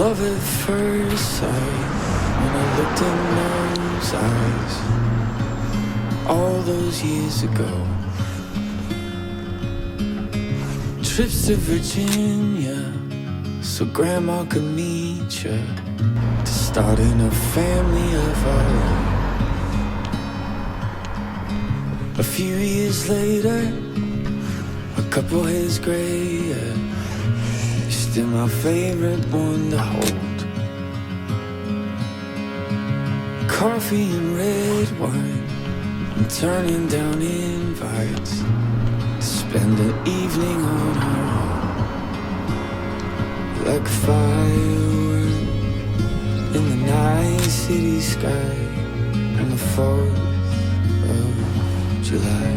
Love at first sight, when I looked in those eyes, all those years ago. Trips to Virginia, so Grandma could meet ya, to starting a family of our own. A few years later, a couple hairs grayer, you're still my favorite one to hold. Coffee and red wine, I'm turning down invites to spend the evening on our own. Like a firework in the night city sky on the 4th of July.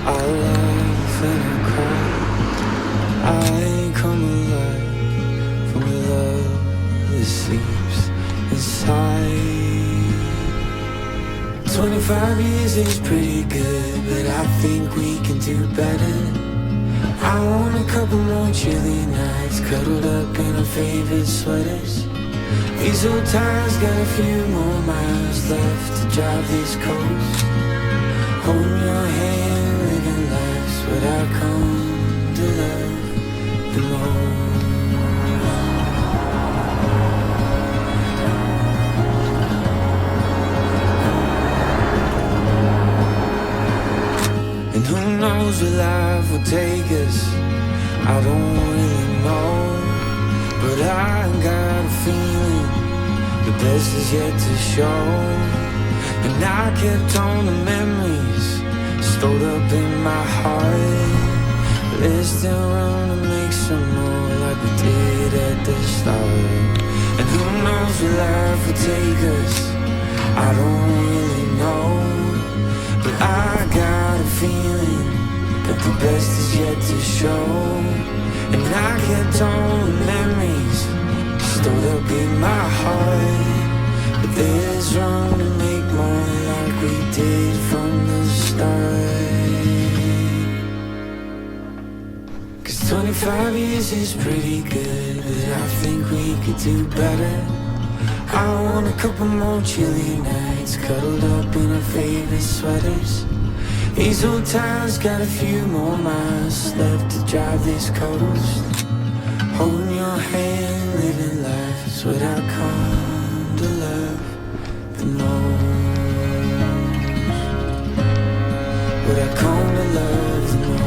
I laugh and I cry, I come alive from the love that sleeps inside. 25 years is pretty good, but I think we can do better. I want a couple more chilly nights, cuddled up in our favorite sweaters. These old tires got a few more miles left to drive this coast. Holding your hand, living life's what I come to love the most. And who knows where life will take us, I don't really know. But I got a feeling the best is yet to show. And I kept all the memories stored up in my heart. But there's still room to make some more like we did at the start. And who knows where life will take us, I don't really know. But I got a feeling that the best is yet to show. And I kept all the memories stored up in my heart. But there's room to make more like we did from the start. 'Cause 25 years is pretty good, but I think we could do better. I want a couple more chilly nights, cuddled up in our favorite sweaters. These old tires got a few more miles left to drive this coast. Holding your hand, living life is what I come to love the most. What I come to love the most.